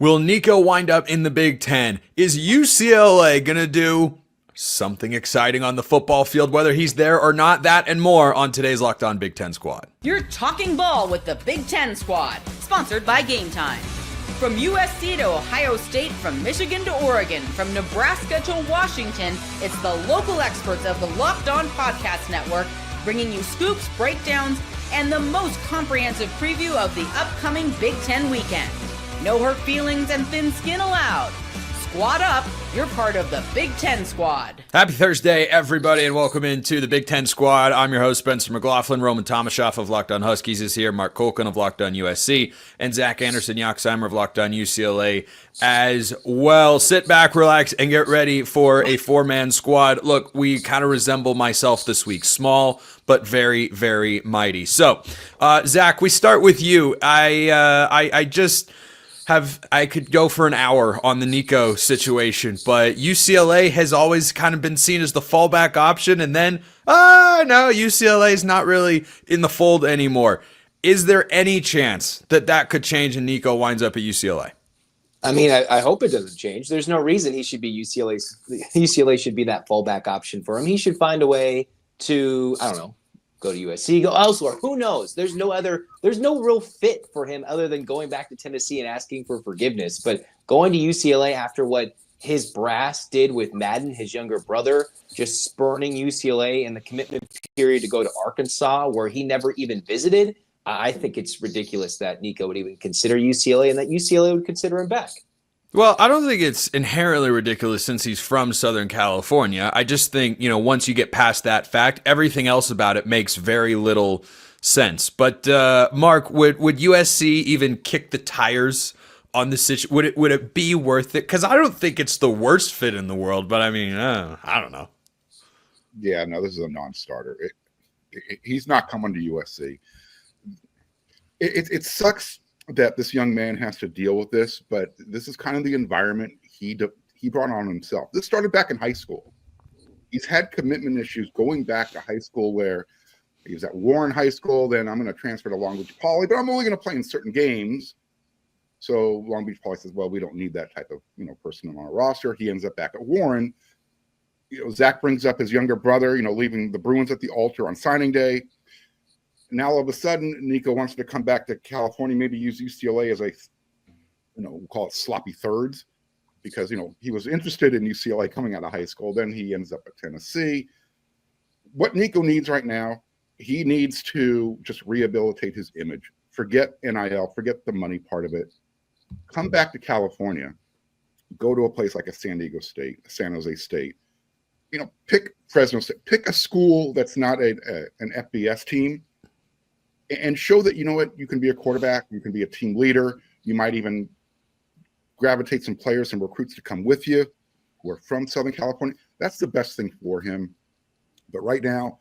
Will Nico wind up in the Big Ten? Is UCLA going to do something exciting on the football field, whether he's there or not? That and more on today's Locked On Big Ten Squad. You're talking ball with the Big Ten Squad, sponsored by Game Time. From USC to Ohio State, from Michigan to Oregon, from Nebraska to Washington, it's the local experts of the Locked On Podcast Network bringing you scoops, breakdowns, and the most comprehensive preview of the upcoming Big Ten weekend. No hurt feelings and thin skin allowed. Squad up, you're part of the Big Ten Squad. Happy Thursday, everybody, and welcome into the Big Ten Squad. I'm your host, Spencer McLaughlin. Roman Tomashoff of Locked On Huskies is here. Mark Culkin of Locked On USC. And Zach Anderson y UCLA of Locked On UCLA as well. Sit back, relax, and get ready for a four-man squad. Look, we kind of resemble myself this week. Small, but very, very mighty. So, Zach, we start with you. I could go for an hour on the Nico situation, but UCLA has always kind of been seen as the fallback option, and then, no, UCLA is not really in the fold anymore. Is there any chance that that could change and Nico winds up at UCLA? I mean, I hope it doesn't change. There's no reason he should be UCLA should be that fallback option for him. He should find a way to, I don't know, go to USC, go elsewhere. Who knows? There's no real fit for him other than going back to Tennessee and asking for forgiveness. But going to UCLA after what his brass did with Madden, his younger brother, just spurning UCLA in the commitment period to go to Arkansas, where he never even visited, I think it's ridiculous that Nico would even consider UCLA and that UCLA would consider him back. Well, I don't think it's inherently ridiculous since he's from Southern California. I just think, once you get past that fact, everything else about it makes very little sense. But Mark, would USC even kick the tires on the situation? Would it be worth it? Because I don't think it's the worst fit in the world, but I mean, I don't know. Yeah, no, this is a non-starter. He's not coming to USC. It sucks that this young man has to deal with this, but this is kind of the environment he brought on himself. This started back in high school. He's had commitment issues going back to high school, where he was at Warren High School. Then I'm going to transfer to Long Beach Poly, but I'm only going to play in certain games. So Long Beach Poly says, well, we don't need that type of person on our roster. He ends up back at Warren. Zach brings up his younger brother, leaving the Bruins at the altar on signing day. Now all of a sudden, Nico wants to come back to California, maybe use UCLA as a, we'll call it sloppy thirds, because, he was interested in UCLA coming out of high school. Then he ends up at Tennessee. What Nico needs right now, he needs to just rehabilitate his image. Forget NIL, forget the money part of it. Come back to California. Go to a place like a San Diego State, a San Jose State. Pick Fresno State. Pick a school that's not an FBS team. And show that, you can be a quarterback, you can be a team leader, you might even gravitate some players and recruits to come with you who are from Southern California. That's the best thing for him. But right now,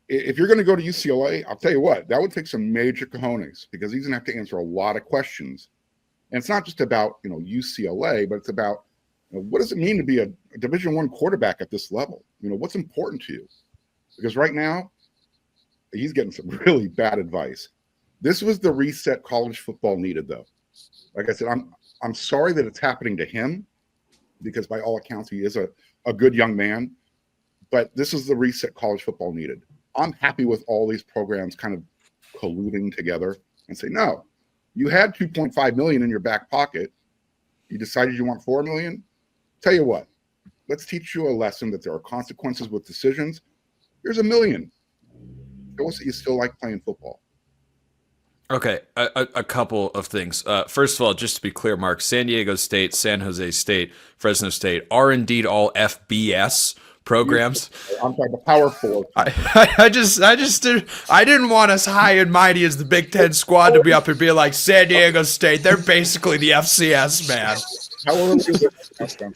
if you're going to go to UCLA, I'll tell you what, that would take some major cojones, because he's going to have to answer a lot of questions. And it's not just about, UCLA, but it's about, what does it mean to be a Division I quarterback at this level? What's important to you? Because right now, he's getting some really bad advice. This was the reset college football needed, though. Like I said, I'm sorry that it's happening to him, because by all accounts, he is a good young man. But this is the reset college football needed. I'm happy with all these programs kind of colluding together and say, no, you had $2.5 million in your back pocket. You decided you want $4 million. Tell you what, let's teach you a lesson that there are consequences with decisions. Here's $1 million. Show us that you still like playing football. Okay, a couple of things. First of all, just to be clear, Mark, San Diego State, San Jose State, Fresno State are indeed all FBS programs. I'm sorry, the Power Four. I didn't want us high and mighty as the Big Ten Squad to be up and be like San Diego State. They're basically the FCS, man. How early is it? Let's remind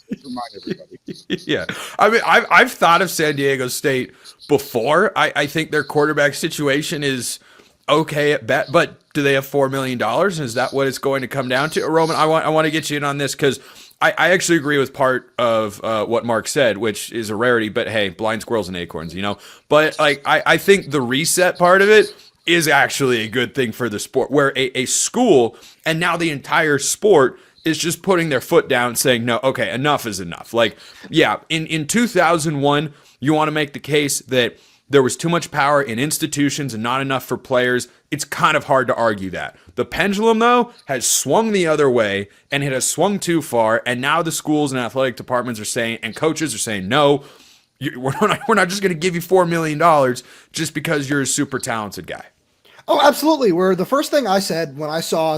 everybody. Yeah, I mean, I've thought of San Diego State before. I think their quarterback situation is okay at best, but do they have $4 million? Is that what it's going to come down to? Roman, I want to get you in on this, because I actually agree with part of what Mark said, which is a rarity, but hey, blind squirrels and acorns, But I think the reset part of it is actually a good thing for the sport, where a school and now the entire sport is just putting their foot down and saying, no, okay, enough is enough. Like, yeah, in 2001, you want to make the case that there was too much power in institutions and not enough for players. It's kind of hard to argue that. The pendulum, though, has swung the other way, and it has swung too far, and now the schools and athletic departments are saying, and coaches are saying, no, we're not just going to give you $4 million just because you're a super talented guy. Oh, absolutely. Where the first thing I said when I saw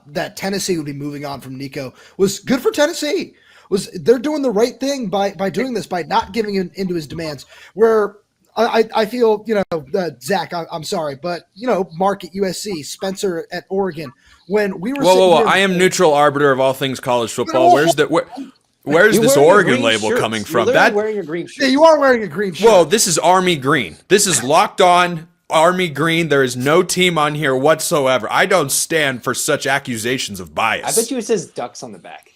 that Tennessee would be moving on from Nico was good for Tennessee. Was they're doing the right thing by doing this, by not giving into his demands. Where I feel, Zach, I'm sorry, but, Mark at USC, Spencer at Oregon, when we were Whoa. I am neutral arbiter of all things college football. Where's this Oregon label coming from? You're wearing a green shirt. Yeah, you are wearing a green shirt. Whoa, this is Army green. This is locked on Army green. There is no team on here whatsoever. I don't stand for such accusations of bias. I bet you it says Ducks on the back.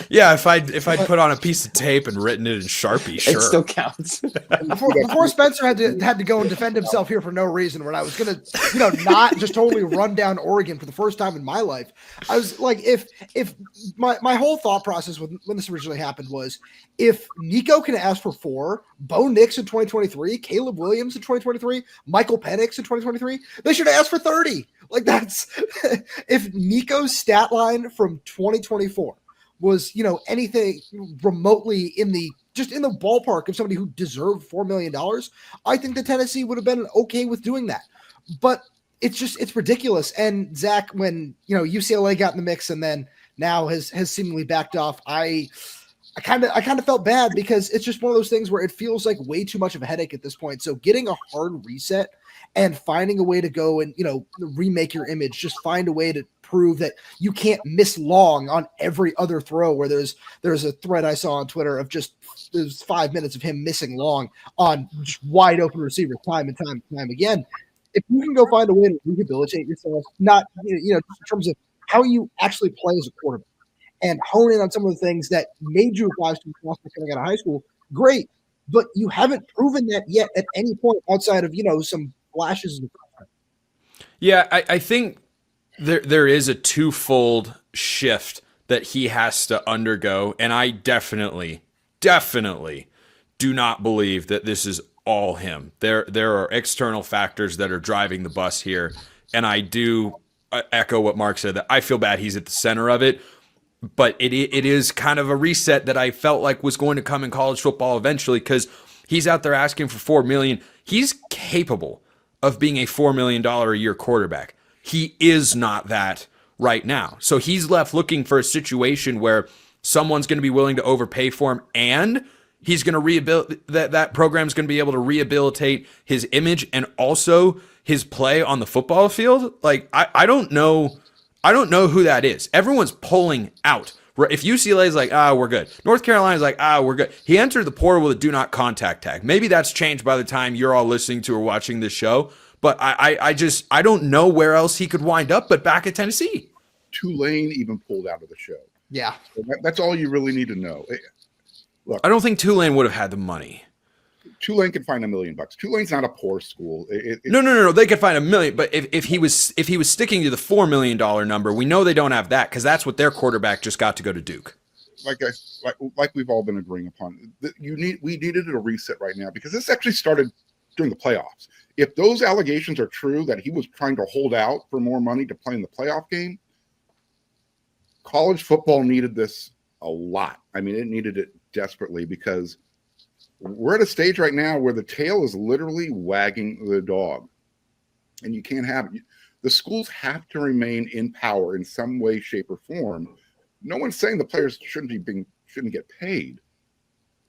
Yeah, if I'd put on a piece of tape and written it in Sharpie, sure. It still counts. Before Spencer had to go and defend himself here for no reason, when I was gonna, not just totally run down Oregon for the first time in my life, I was like, if my whole thought process when this originally happened was, if Nico can ask for 4, Bo Nix in 2023, Caleb Williams in 2023, Michael Penix in 2023, they should have asked for 30. Like, that's if Nico's stat line from 2024 was, anything remotely in the ballpark of somebody who deserved $4 million, I think the Tennessee would have been okay with doing that. But it's ridiculous. And Zach, when, UCLA got in the mix and then now has seemingly backed off, I kind of felt bad, because it's just one of those things where it feels like way too much of a headache at this point. So getting a hard reset and finding a way to go and, remake your image, just find a way to prove that you can't miss long on every other throw, where there's a thread I saw on Twitter of there's 5 minutes of him missing long on just wide open receivers time and time again. If you can go find a way to rehabilitate yourself, not, just in terms of how you actually play as a quarterback, and hone in on some of the things that made you a 5-star prospect coming out of high school, great. But you haven't proven that yet at any point outside of, some flashes. Yeah, I think there is a twofold shift that he has to undergo, and I definitely do not believe that this is all him. There are external factors that are driving the bus here, and I do echo what Mark said, that I feel bad he's at the center of it. But it is kind of a reset that I felt like was going to come in college football eventually, because he's out there asking for $4 million. He's capable of being a $4 million a year quarterback. He is not that right now. So he's left looking for a situation where someone's going to be willing to overpay for him, and he's going to rehabilitate that program's going to be able to rehabilitate his image and also his play on the football field. Like, I don't know who that is. Everyone's pulling out. If UCLA is like, we're good. North Carolina is like, we're good. He entered the portal with a do not contact tag. Maybe that's changed by the time you're all listening to or watching this show. But I don't know where else he could wind up but back at Tennessee. Tulane even pulled out of the show. Yeah. So that's all you really need to know. Look, I don't think Tulane would have had the money. Tulane could find $1 million. Tulane's not a poor school. No. They could find $1 million, but if he was sticking to the $4 million number, we know they don't have that, because that's what their quarterback just got to go to Duke. Like we've all been agreeing upon, we needed a reset right now, because this actually started during the playoffs. If those allegations are true that he was trying to hold out for more money to play in the playoff game, college football needed this a lot. I mean, it needed it desperately, because we're at a stage right now where the tail is literally wagging the dog, and you can't have it. The schools have to remain in power in some way, shape, or form. No one's saying the players shouldn't get paid,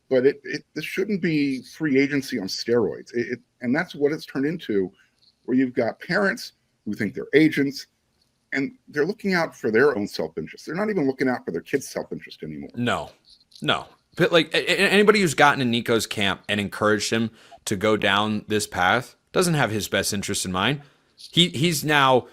but this shouldn't be free agency on steroids. And that's what it's turned into, where you've got parents who think they're agents, and they're looking out for their own self-interest. They're not even looking out for their kids' self-interest anymore. No. But like, anybody who's gotten in Nico's camp and encouraged him to go down this path doesn't have his best interest in mind. He's now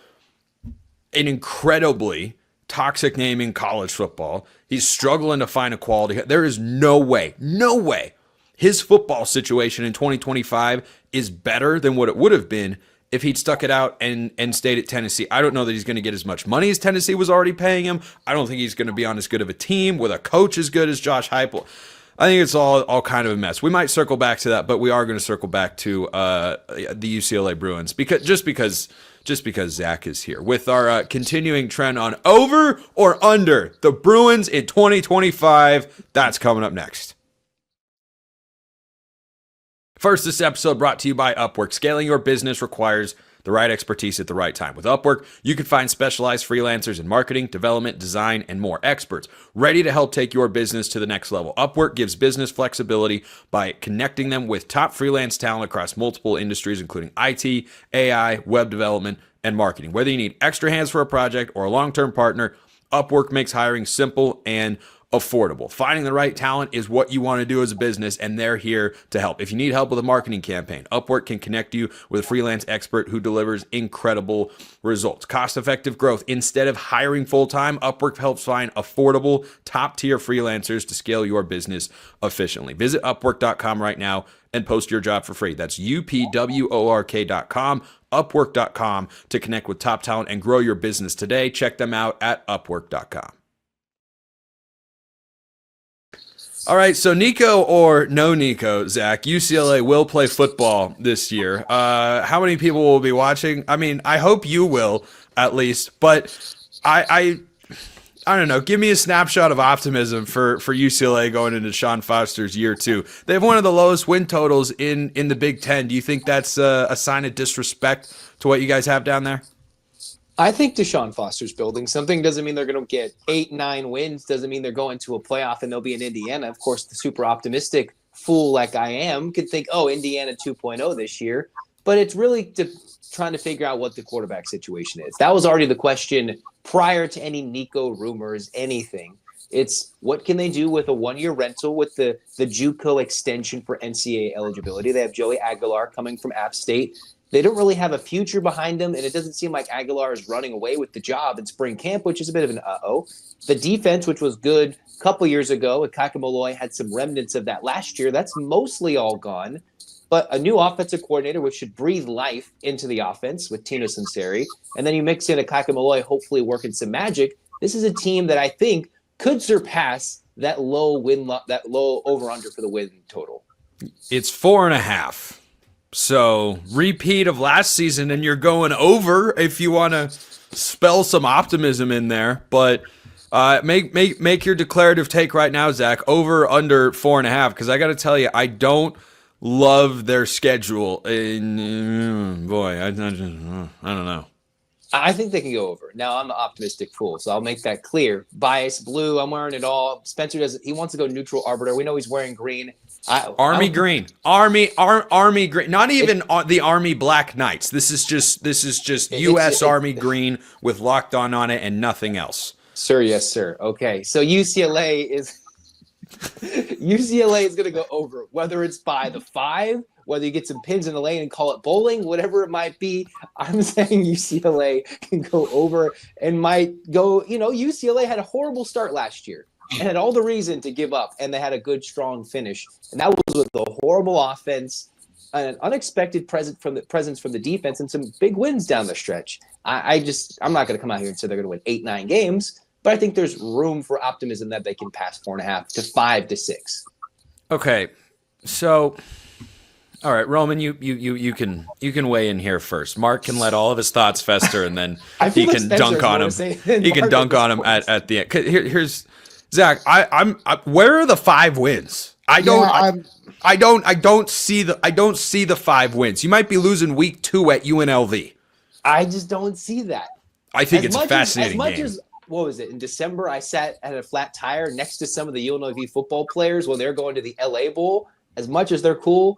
an incredibly toxic name in college football. He's struggling to find a quality. There is no way his football situation in 2025 is better than what it would have been if he'd stuck it out and stayed at Tennessee. I don't know that he's going to get as much money as Tennessee was already paying him. I don't think he's going to be on as good of a team with a coach as good as Josh Heupel. I think it's all kind of a mess. We might circle back to that, but we are going to circle back to the UCLA Bruins because Zach is here with our continuing trend on over or under the Bruins in 2025. That's coming up next. First, this episode brought to you by Upwork. Scaling your business requires the right expertise at the right time. With Upwork, you can find specialized freelancers in marketing, development, design, and more. Experts ready to help take your business to the next level. Upwork gives business flexibility by connecting them with top freelance talent across multiple industries, including IT, AI, web development, and marketing. Whether you need extra hands for a project or a long-term partner, Upwork makes hiring simple and affordable. Finding the right talent is what you want to do as a business, and they're here to help. If you need help with a marketing campaign, Upwork can connect you with a freelance expert who delivers incredible results. Cost-effective growth. Instead of hiring full-time, Upwork helps find affordable, top-tier freelancers to scale your business efficiently. Visit Upwork.com right now and post your job for free. That's UPWORK.com, Upwork.com to connect with top talent and grow your business today. Check them out at Upwork.com. All right, so Nico or no Nico, Zach, UCLA will play football this year. How many people will be watching? I mean, I hope you will, at least. But I don't know. Give me a snapshot of optimism for UCLA going into Deshaun Foster's year 2. They have one of the lowest win totals in the Big Ten. Do you think that's a sign of disrespect to what you guys have down there? I think Deshaun Foster's building something. Doesn't mean they're going to get 8-9 wins. Doesn't mean they're going to a playoff and they'll be in Indiana. Of course, the super optimistic fool like I am could think, oh, Indiana 2.0 this year. But it's really trying to figure out what the quarterback situation is. That was already the question prior to any Nico rumors, anything. It's what can they do with a one-year rental with the JUCO extension for NCAA eligibility. They have Joey Aguilar coming from App State. They don't really have a future behind them, and it doesn't seem like Aguilar is running away with the job in spring camp, which is a bit of an uh-oh. The defense, which was good a couple years ago, Kaka Molloy had some remnants of that last year. That's mostly all gone. But a new offensive coordinator, which should breathe life into the offense with Tino Sunseri, and then you mix in a Kaka Molloy hopefully working some magic. This is a team that I think could surpass that low over-under for the win total. It's 4.5. So repeat of last season, and you're going over if you want to spell some optimism in there. But make your declarative take right now, Zach. Over under 4.5, because I got to tell you, I don't love their schedule. Boy, I don't know. I think they can go over. Now, I'm the optimistic fool, so I'll make that clear. Bias blue, I'm wearing it all. Spencer doesn't. He wants to go neutral arbiter. We know he's wearing green. Army green. Not even the Army Black Knights. This is just U.S. Army green with locked on it and nothing else. Sir, yes, sir. Okay, so UCLA is going to go over, whether it's by the 5, whether you get some pins in the lane and call it bowling, whatever it might be. I'm saying UCLA can go over and might go. UCLA had a horrible start last year and had all the reason to give up, and they had a good, strong finish. And that was with a horrible offense, an unexpected presence from the defense, and some big wins down the stretch. I'm not going to come out here and say they're going to win 8-9 games, but I think there's room for optimism that they can pass 4.5 to 5 to 6. Okay, so all right, Roman, you can weigh in here first. Mark can let all of his thoughts fester, and then he can dunk on him. He can dunk on him at the end. Here's Zach. Where are the 5 wins? I don't see the 5 wins. You might be losing week 2 at UNLV. I just don't see that. I think it's a fascinating game. What was it? In December, I sat at a flat tire next to some of the UNLV football players when they're going to the LA Bowl. As much as they're cool,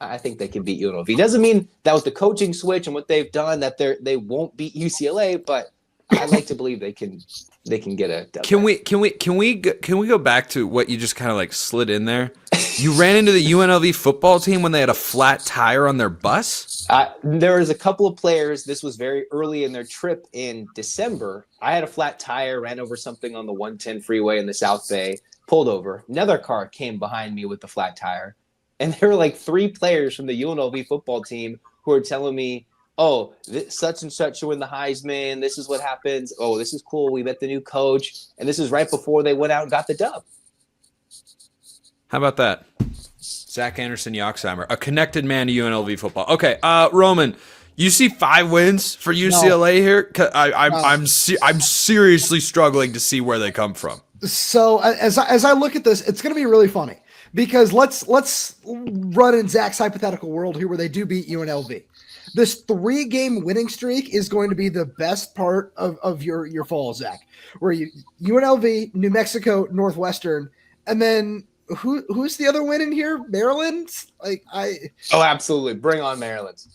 I think they can beat UNLV. Doesn't mean that was the coaching switch and what they've done that they won't beat UCLA, but I'd like to believe they can get a W. Can we go back to what you just kind of like slid in there? You ran into the UNLV football team when they had a flat tire on their bus? There was a couple of players. This was very early in their trip in December. I had a flat tire, ran over something on the 110 freeway in the South Bay, pulled over. Another car came behind me with the flat tire. And there were like 3 players from the UNLV football team who were telling me oh, such and such will win the Heisman. This is what happens. Oh, this is cool. We met the new coach. And this is right before they went out and got the dub. How about that? Zach Anderson y UCLA, a connected man to UNLV football. Okay, Roman, you see 5 wins for UCLA here? I'm seriously struggling to see where they come from. So as I look at this, it's going to be really funny because let's run in Zach's hypothetical world here where they do beat UNLV. This 3-game winning streak is going to be the best part of your fall, Zach, where UNLV, New Mexico, Northwestern, and then who's the other win in here? Maryland? Oh, absolutely. Bring on Maryland.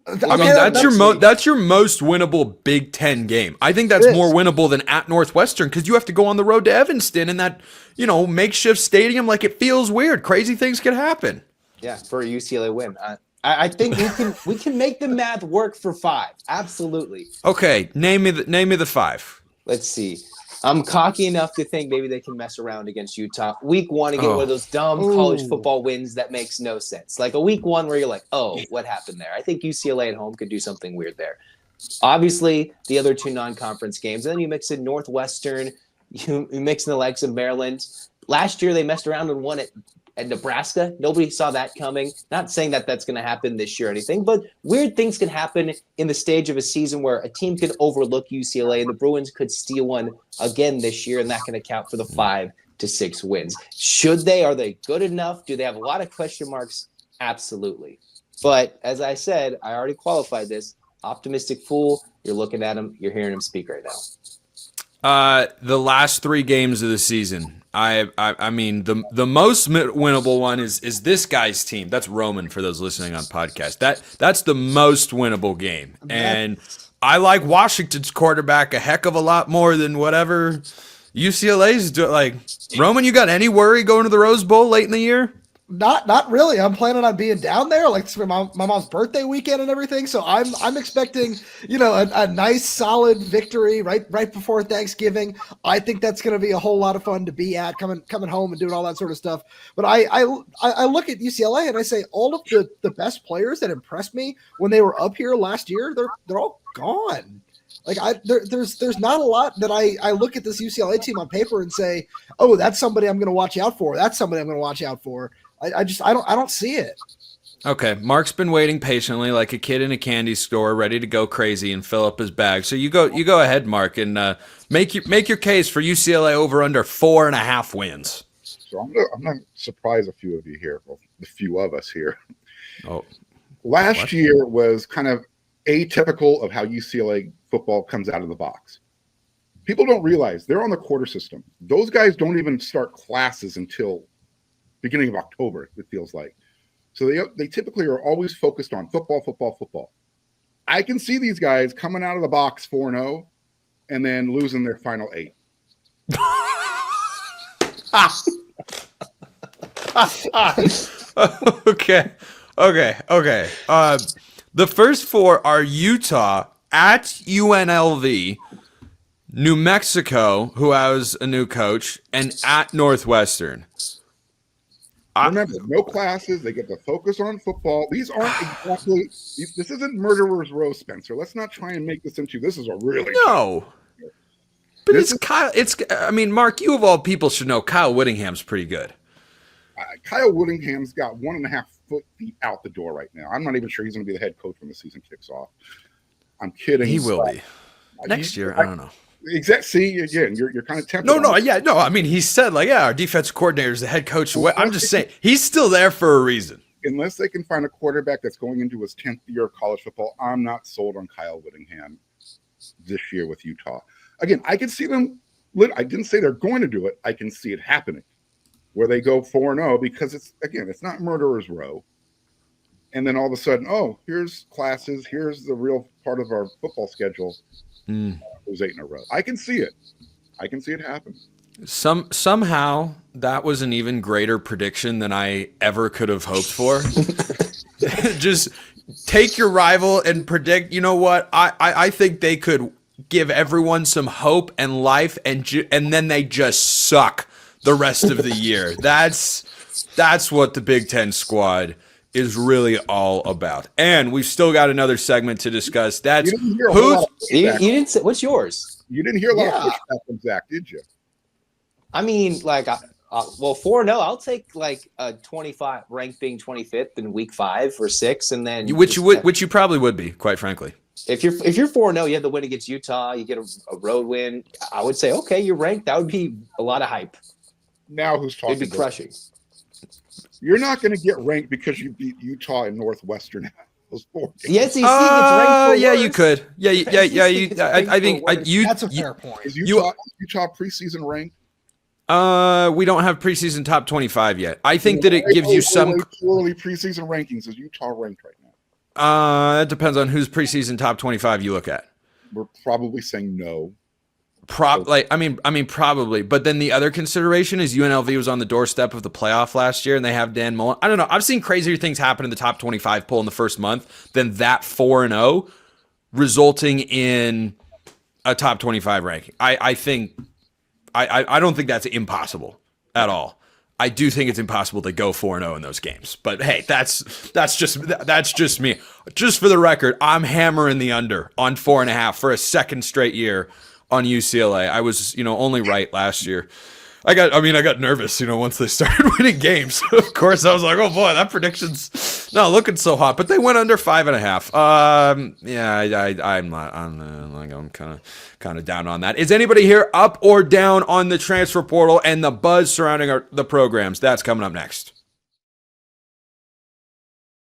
I mean, that's your most winnable Big Ten game. I think that's more winnable than at Northwestern because you have to go on the road to Evanston in that, makeshift stadium. Like, it feels weird. Crazy things could happen. Yeah, for a UCLA win. I think we can make the math work for 5. Absolutely. Okay, name me the 5. Let's see. I'm cocky enough to think maybe they can mess around against Utah. Week 1 and get one of those dumb college football wins that makes no sense. Like a week 1 where you're like, oh, what happened there? I think UCLA at home could do something weird there. Obviously, the other 2 non-conference games. And then you mix in Northwestern. You mix in the likes of Maryland. Last year, they messed around and won at Nebraska. Nobody saw that coming. Not saying that that's going to happen this year or anything, but weird things can happen in the stage of a season where a team could overlook UCLA and the Bruins could steal one again this year, and that can account for the 5 to 6 wins. Should they? Are they good enough? Do they have a lot of question marks? Absolutely. But as I said, I already qualified this. Optimistic fool. You're looking at him. You're hearing him speak right now. The last 3 games of the season. I mean, the most winnable one is this guy's team. That's Roman for those listening on podcast. That's the most winnable game. And I like Washington's quarterback a heck of a lot more than whatever UCLA's doing. Like, Roman, you got any worry going to the Rose Bowl late in the year? Not really. I'm planning on being down there, like it's my mom's birthday weekend and everything. So I'm expecting, a nice solid victory right before Thanksgiving. I think that's going to be a whole lot of fun to be at, coming home and doing all that sort of stuff. But I look at UCLA and I say all of the best players that impressed me when they were up here last year, they're all gone. Like there's not a lot that I look at this UCLA team on paper and say, oh, that's somebody I'm going to watch out for. That's somebody I'm going to watch out for. I don't see it. Okay, Mark's been waiting patiently like a kid in a candy store, ready to go crazy and fill up his bag. So you go ahead, Mark, and make your case for UCLA over under 4.5 wins. So I'm going to surprise a few of you here, well, the few of us here. Oh, last year was kind of atypical of how UCLA football comes out of the box. People don't realize they're on the quarter system. Those guys don't even start classes until beginning of October, it feels like. So they typically are always focused on football. I can see these guys coming out of the box 4-0 and then losing their final 8. Okay. The first 4 are Utah, at UNLV, New Mexico, who has a new coach, and at Northwestern. Remember, no classes. They get to focus on football. These aren't exactly. This isn't Murderer's Row, Spencer. Let's not try and make this into. This is a really no. But it's Kyle. I mean, Mark, you of all people should know Kyle Whittingham's pretty good. Kyle Whittingham's got 1.5 feet out the door right now. I'm not even sure he's going to be the head coach when the season kicks off. I'm kidding. He will be next year. I don't know. Exactly. See, again, you're kind of tempted. No. I mean, he said our defensive coordinator is the head coach. I'm just saying he's still there for a reason. Unless they can find a quarterback that's going into his 10th year of college football, I'm not sold on Kyle Whittingham this year with Utah. Again, I can see them. I didn't say they're going to do it. I can see it happening where they go 4-0 because it's not Murderer's Row. And then all of a sudden, here's classes. Here's the real part of our football schedule. It 8 in a row. I can see it. I can see it happen. Somehow that was an even greater prediction than I ever could have hoped for. Just take your rival and predict. You know what? I think they could give everyone some hope and life, and then they just suck the rest of the year. That's what the Big Ten squad is really all about. And we've still got another segment to discuss. That's You didn't hear a whole lot of You pushback. didn't say, what's yours? You didn't hear a lot Yeah. of pushback from Zach, did you? I mean, like, well, 4-0, I'll take like a 25 ranked being 25th in week 5 or 6, and then which you probably would be, quite frankly. If you're 4-0, you have the win against Utah, you get a road win. I would say, okay, you're ranked. That would be a lot of hype. Now who's talking? It'd be crushing. You're not going to get ranked because you beat Utah and Northwestern. Those 4 games. The SEC gets ranked for yeah, worse. you could. Yeah, I think That's a fair point. Is Utah preseason ranked? we don't have preseason top 25 yet. I think that it gives you some early preseason rankings. Is Utah ranked right now? It depends on whose preseason top 25 you look at. We're probably saying no. Probably. But then the other consideration is UNLV was on the doorstep of the playoff last year, and they have Dan Mullen. I don't know. I've seen crazier things happen in the top 25 poll in the first month than that 4-0, resulting in a top 25 ranking. I think I don't think that's impossible at all. I do think it's impossible to go 4-0 in those games. But hey, that's just me. Just for the record, I'm hammering the under on 4.5 for a second straight year on UCLA. I was, only right last year. I got nervous, once they started winning games. Of course, I was like, oh boy, that prediction's not looking so hot. But they went under 5.5. I'm kind of down on that. Is anybody here up or down on the transfer portal and the buzz surrounding the programs? That's coming up next.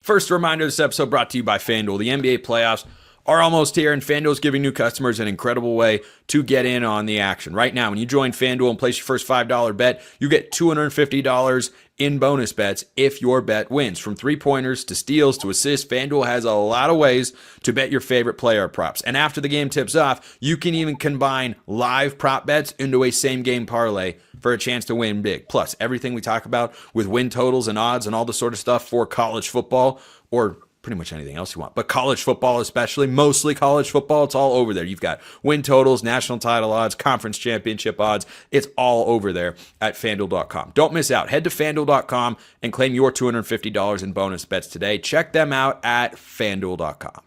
First, a reminder: this episode brought to you by FanDuel. The NBA playoffs are almost here, and FanDuel is giving new customers an incredible way to get in on the action. Right now, when you join FanDuel and place your first $5 bet, you get $250 in bonus bets if your bet wins. From three-pointers to steals to assists, FanDuel has a lot of ways to bet your favorite player props. And after the game tips off, you can even combine live prop bets into a same-game parlay for a chance to win big. Plus, everything we talk about with win totals and odds and all the sort of stuff for college football, or pretty much anything else you want, but college football especially, mostly college football, it's all over there. You've got win totals, national title odds, conference championship odds. It's all over there at FanDuel.com. Don't miss out. Head to FanDuel.com and claim your $250 in bonus bets today. Check them out at FanDuel.com.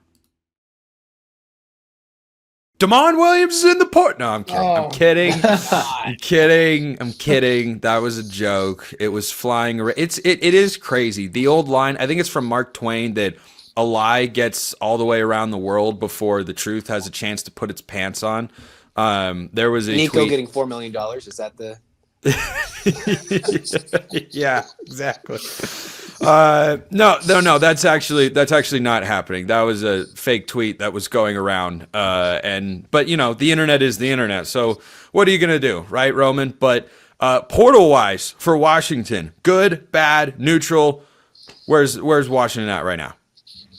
Damon Williams is in the port. No, I'm kidding. I'm kidding. I'm kidding. That was a joke. It was flying around. It is crazy. The old line, I think it's from Mark Twain, that a lie gets all the way around the world before the truth has a chance to put its pants on. There was a Nico tweet. getting $4 million. Is that the? Yeah, exactly. No. That's actually not happening. That was a fake tweet that was going around. But the internet is the internet. So what are you gonna do, right, Roman? But portal wise for Washington, good, bad, neutral. Where's Washington at right now?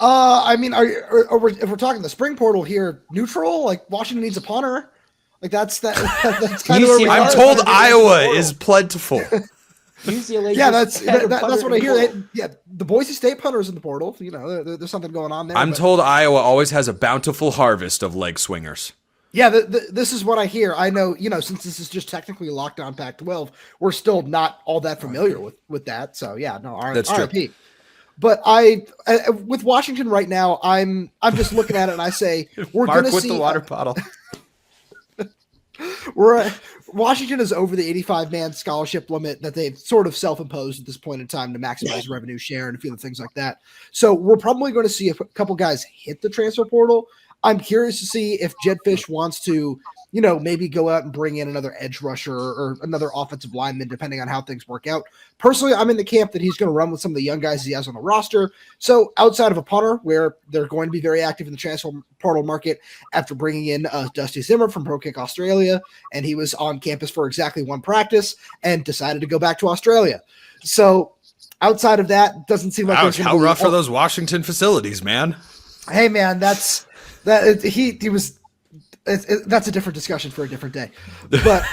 If we're talking the spring portal here, neutral. Like Washington needs a punter. Like that's kind of where we are. I'm told Iowa is plentiful. UCLA. Yeah, that's what I hear. The Boise State punter's in the portal. There's something going on there. I'm told Iowa always has a bountiful harvest of leg swingers. Yeah, this is what I hear. I know, since this is just technically locked on Pac-12, we're still not all that familiar with that. So yeah, no, that's true. RIP. But with Washington right now, I'm just looking at it and I say we're going to see the water bottle. Washington is over the 85-man scholarship limit that they've sort of self-imposed at this point in time to maximize revenue share and a few other things like that. So we're probably going to see a couple guys hit the transfer portal. I'm curious to see if Jedd Fisch wants to, maybe go out and bring in another edge rusher or another offensive lineman, depending on how things work out. Personally, I'm in the camp that he's going to run with some of the young guys he has on the roster. So outside of a punter, where they're going to be very active in the transfer portal market after bringing in Dusty Zimmer from Pro Kick Australia, and he was on campus for exactly one practice and decided to go back to Australia. So outside of that, doesn't seem like Ouch, how rough are those Washington facilities, man? Hey, man, that's a different discussion for a different day. But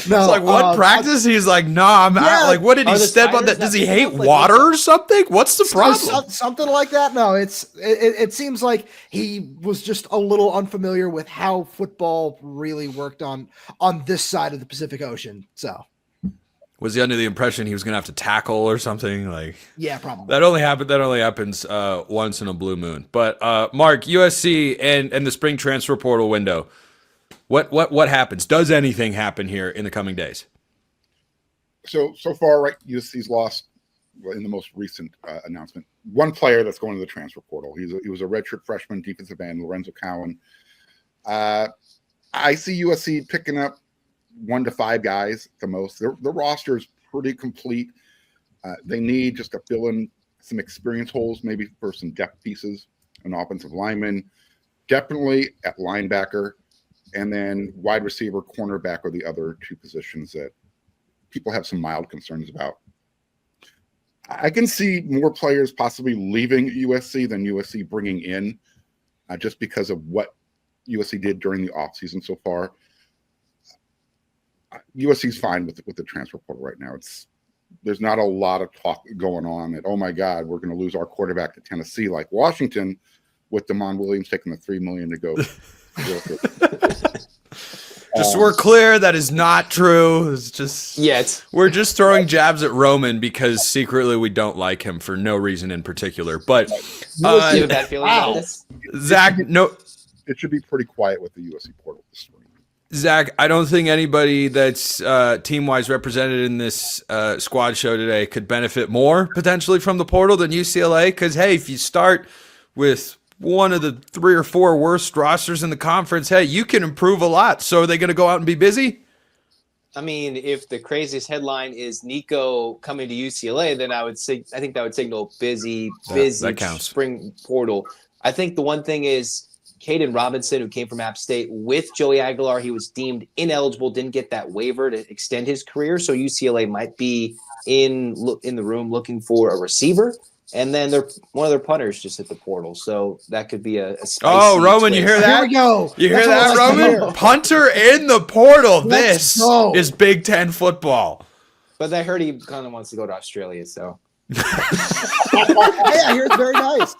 no, it's like one practice. He's like, nah, I'm out. Like, what did he step on that? Does he hate water or something? What's the problem? Something like that. No, it seems like he was just a little unfamiliar with how football really worked on this side of the Pacific Ocean. So Was he under the impression he was going to have to tackle or something? Like, Yeah, probably. that only happens once in a blue moon. But Mark, USC and the spring transfer portal window. What happens? Does anything happen here in the coming days? So far, right, USC's lost in the most recent announcement. One player that's going to the transfer portal. He was a redshirt freshman defensive end, Lorenzo Cowan. I see USC picking up 1 to 5 guys at the most. The roster is pretty complete. They need just to fill in some experience holes, maybe for some depth pieces, an offensive lineman, definitely at linebacker, and then wide receiver, cornerback are the other 2 positions that people have some mild concerns about. I can see more players possibly leaving USC than USC bringing in, just because of what USC did during the offseason so far. USC's fine with the transfer portal right now. There's not a lot of talk going on that, oh my God, we're going to lose our quarterback to Tennessee like Washington, with Damon Williams taking the $3 million to go. Just so we're clear, that is not true. It's just we're just throwing jabs at Roman because secretly we don't like him for no reason in particular. But you have a bad feeling about this? Zach, it should be pretty quiet with the USC portal this spring. Zach, I don't think anybody that's team-wise represented in this squad show today could benefit more potentially from the portal than UCLA. Because, hey, if you start with one of the 3 or 4 worst rosters in the conference, hey, you can improve a lot. So are they going to go out and be busy? I mean, if the craziest headline is Nico coming to UCLA, then I think that would signal busy that counts. Spring portal. I think the one thing is Caden Robinson, who came from App State with Joey Aguilar, he was deemed ineligible, didn't get that waiver to extend his career. So UCLA might be in the room looking for a receiver. And then one of their punters just hit the portal. So that could be a spicy Roman, twist. you hear that? Here we go. You hear That's that, what I like to Roman? hear. Punter in the portal. Let's This go. is Big Ten football. But I heard he kind of wants to go to Australia. So Hey, I hear it's very nice.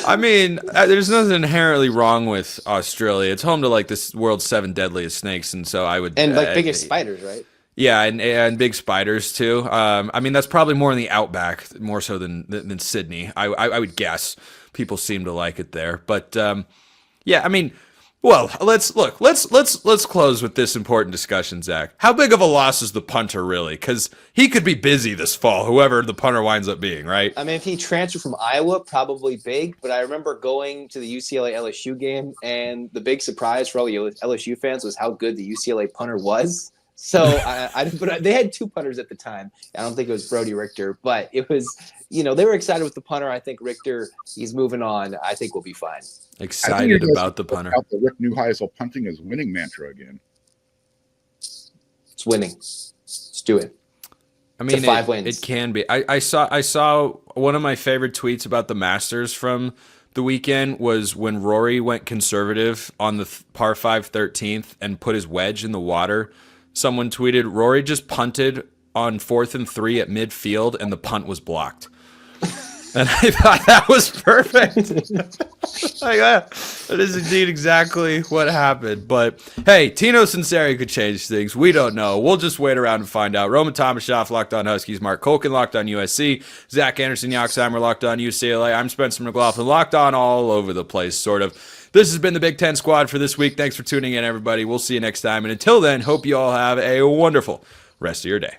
I mean, there's nothing inherently wrong with Australia. It's home to like this world's 7 deadliest snakes, and so I would biggest spiders, right? Yeah, and big spiders too. I mean, that's probably more in the outback, more so than Sydney. I would guess. People seem to like it there, but yeah. I mean, well, let's close with this important discussion, Zach. How big of a loss is the punter really? Because he could be busy this fall, whoever the punter winds up being, right? I mean, if he transferred from Iowa, probably big. But I remember going to the UCLA LSU game, and the big surprise for all the LSU fans was how good the UCLA punter was. So but they had 2 punters at the time. I don't think it was Brody Richter, but it was, they were excited with the punter. I think Richter, he's moving on. I think we'll be fine. Excited about the punter. The Rick Neuheisel punting is winning mantra again. It's winning. Let's do it. I mean, 5 wins. It can be. I saw one of my favorite tweets about the Masters from the weekend was when Rory went conservative on the par 5 13th and put his wedge in the water. Someone tweeted, Rory just punted on 4th and 3 at midfield, and the punt was blocked. And I thought that was perfect. Like, that is indeed exactly what happened. But, hey, Tino Sinceri could change things. We don't know. We'll just wait around and find out. Roman Tomashoff, Locked on Huskies. Mark Culkin, Locked on USC. Zach Anderson y UCLA, Locked on UCLA. I'm Spencer McLaughlin, Locked on all over the place, sort of. This has been the Big Ten Squad for this week. Thanks for tuning in, everybody. We'll see you next time. And until then, hope you all have a wonderful rest of your day.